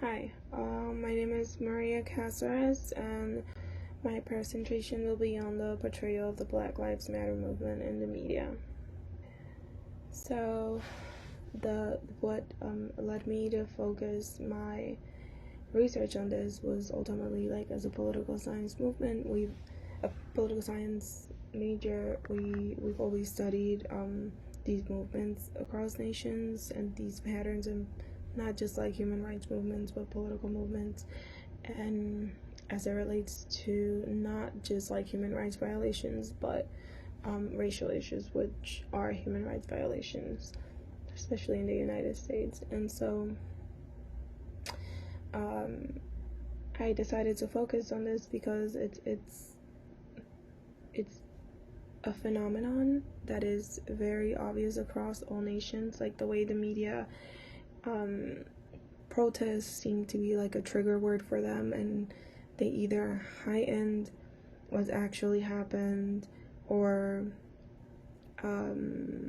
Hi, my name is Maria Caceres, and my presentation will be on the portrayal of the Black Lives Matter movement in the media. So, what led me to focus my research on this was ultimately, like, as a political science movement, a political science major, we've always studied these movements across nations and these patterns, and not just like human rights movements but political movements, and as it relates to not just like human rights violations but racial issues, which are human rights violations, especially in the United States. And so I decided to focus on this because it's a phenomenon that is very obvious across all nations. Like, the way the media protests seem to be like a trigger word for them, and they either heightened what's actually happened or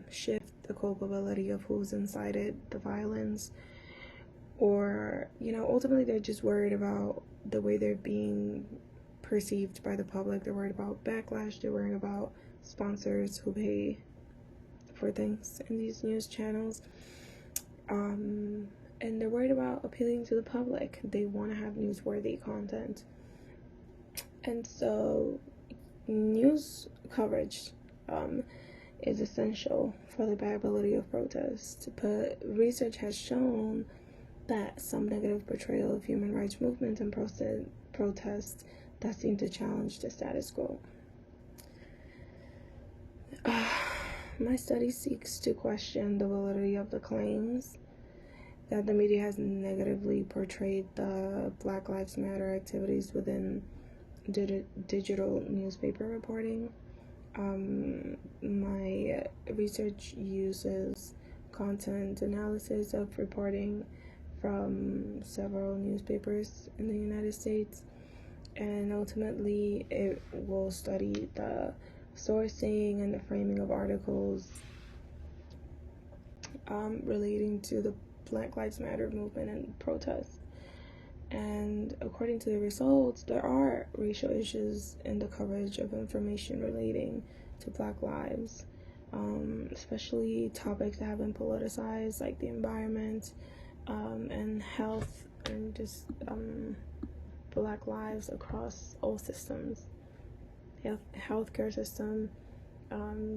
shift the culpability of who's incited the violence, or ultimately they're just worried about the way they're being perceived by the public. They're worried about backlash. They're worried about sponsors who pay for things in these news channels, and they're worried about appealing to the public. They want to have newsworthy content, and so news coverage is essential for the viability of protest. But research has shown that some negative portrayal of human rights movements and protests that seem to challenge the status quo. My study seeks to question the validity of the claims that the media has negatively portrayed the Black Lives Matter activities within digital newspaper reporting. My research uses content analysis of reporting from several newspapers in the United States, and ultimately it will study the sourcing and the framing of articles relating to the Black Lives Matter movement and protests. And according to the results, there are racial issues in the coverage of information relating to Black lives, especially topics that have been politicized, like the environment and health, and just Black lives across all systems, healthcare system,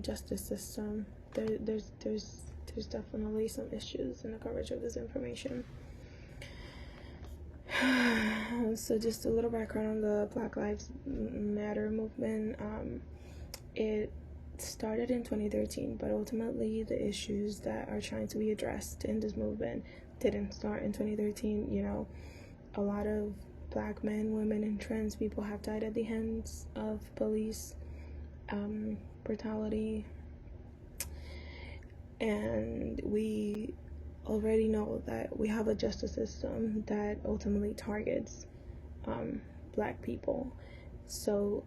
justice system. There's definitely some issues in the coverage of this information. So just a little background on the Black Lives Matter movement. It started in 2013, but ultimately the issues that are trying to be addressed in this movement didn't start in 2013. A lot of Black men, women, and trans people have died at the hands of police brutality, and we already know that we have a justice system that ultimately targets Black people. So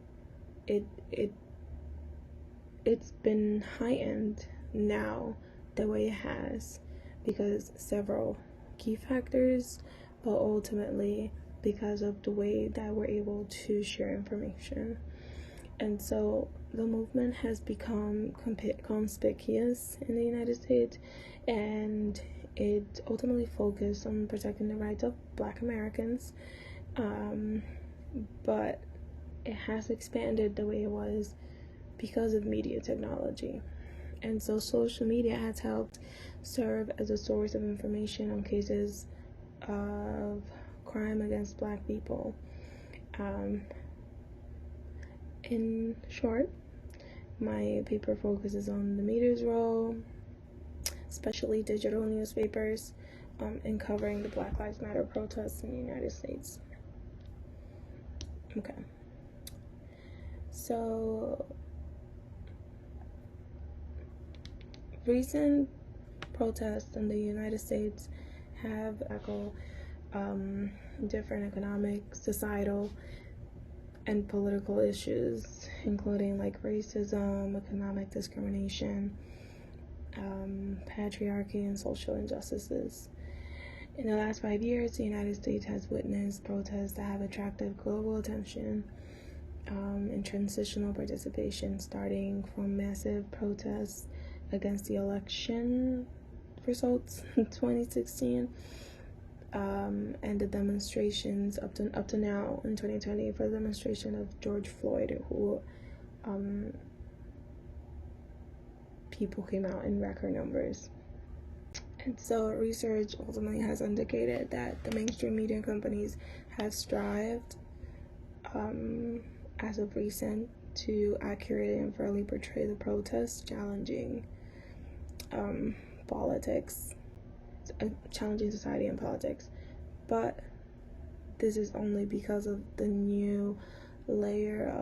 it's been heightened now the way it has because several key factors, but ultimately because of the way that we're able to share information. And so the movement has become conspicuous in the United States, and it ultimately focused on protecting the rights of Black Americans, but it has expanded the way it was because of media technology. And so social media has helped serve as a source of information on cases of crime against Black people. In short, my paper focuses on the media's role, especially digital newspapers, in covering the Black Lives Matter protests in the United States. Okay. So, recent protests in the United States have tackled different economic, societal, and political issues, including like racism, economic discrimination, patriarchy, and social injustices. In the last 5 years, the United States has witnessed protests that have attracted global attention and transitional participation, starting from massive protests against the election results in 2016, and the demonstrations up to now in 2020 for the demonstration of George Floyd, who people came out in record numbers. And so research ultimately has indicated that the mainstream media companies have strived as of recent to accurately and fairly portray the protests challenging politics, challenging society and politics. But this is only because of the new layer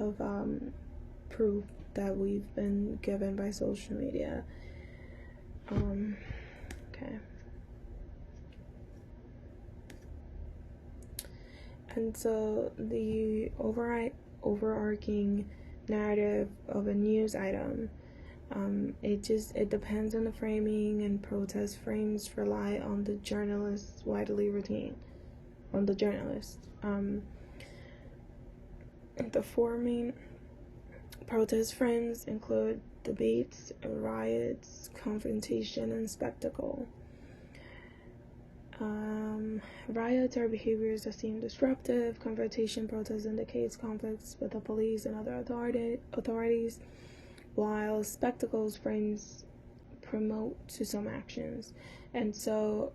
of proof that we've been given by social media. Okay. And so the overarching narrative of a news item, it depends on the framing, and protest frames rely on the journalist's the four main protest frames include debates, riots, confrontation, and spectacle. Riots are behaviors that seem disruptive. Confrontation protests indicates conflicts with the police and other authorities, while spectacles frames promote to some actions. And so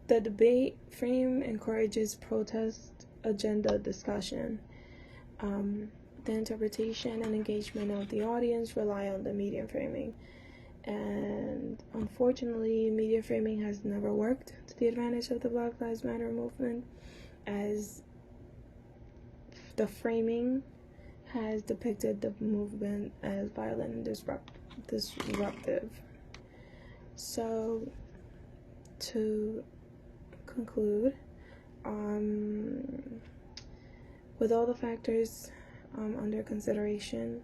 the debate frame encourages protest agenda discussion. The interpretation and engagement of the audience rely on the media framing. And unfortunately, media framing has never worked to the advantage of the Black Lives Matter movement, as the framing has depicted the movement as violent and disruptive. So, to conclude, with all the factors under consideration,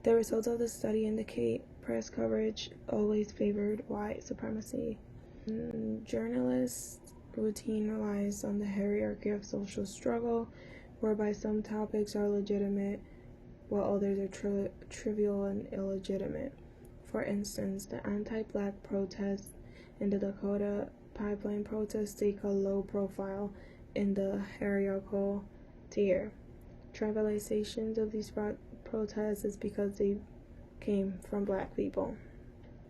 the results of the study indicate press coverage always favored white supremacy. Journalists' routine relies on the hierarchy of social struggle, whereby some topics are legitimate while others are trivial and illegitimate. For instance, the anti-black protests and the Dakota pipeline protests take a low profile in the hierarchical tier. Trivializations of these protests is because they came from black people.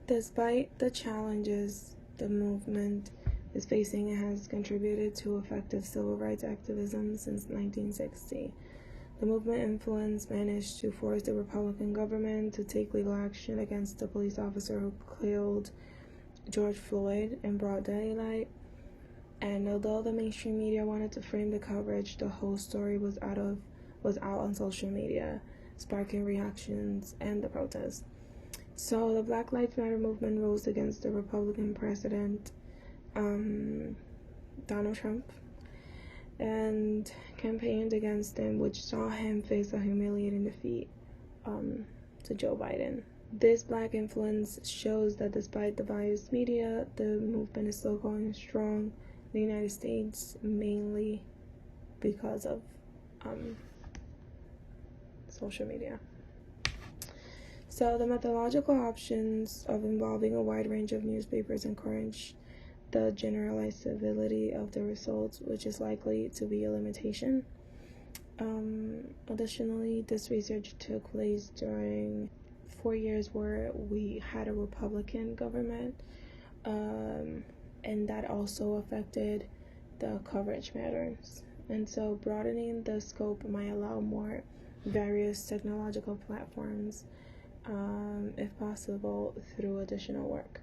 Despite the challenges the movement is facing, it has contributed to effective civil rights activism since 1960. The movement influence managed to force the Republican government to take legal action against the police officer who killed George Floyd in broad daylight. And although the mainstream media wanted to frame the coverage, the whole story was out on social media, sparking reactions and the protests. So the Black Lives Matter movement rose against the Republican president, Donald Trump, and campaigned against him, which saw him face a humiliating defeat to Joe Biden. This black influence shows that despite the biased media, the movement is still going strong in the United States, mainly because of social media. So the methodological options of involving a wide range of newspapers encourage the generalizability of the results, which is likely to be a limitation. Additionally, this research took place during 4 years where we had a Republican government, and that also affected the coverage patterns. And so broadening the scope might allow more various technological platforms, if possible, through additional work.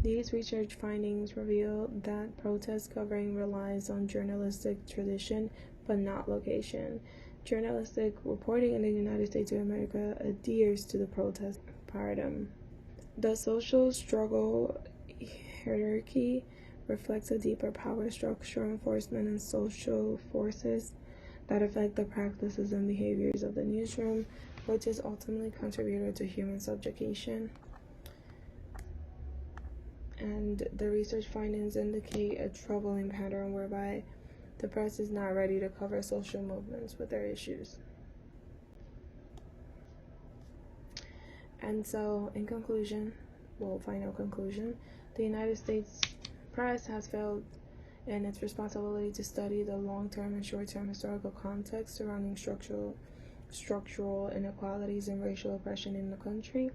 These research findings reveal that protest covering relies on journalistic tradition but not location. Journalistic reporting in the United States of America adheres to the protest paradigm. The social struggle hierarchy reflects a deeper power structure, enforcement, and social forces that affect the practices and behaviors of the newsroom, which is ultimately contributed to human subjugation. And the research findings indicate a troubling pattern whereby the press is not ready to cover social movements with their issues. And so, in conclusion, final conclusion, the United States press has failed in its responsibility to study the long-term and short-term historical context surrounding structural inequalities and racial oppression in the country.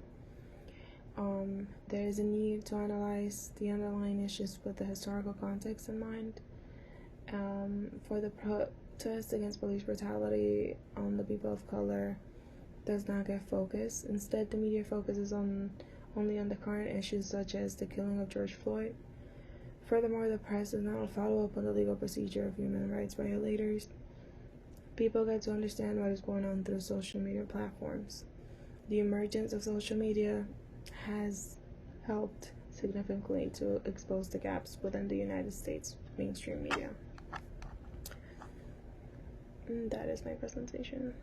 There is a need to analyze the underlying issues with the historical context in mind. For the protest against police brutality on the people of color does not get focused. Instead, the media focuses only on the current issues such as the killing of George Floyd. Furthermore, the press does not follow up on the legal procedure of human rights violators. People get to understand what is going on through social media platforms. The emergence of social media has helped significantly to expose the gaps within the United States mainstream media. And that is my presentation.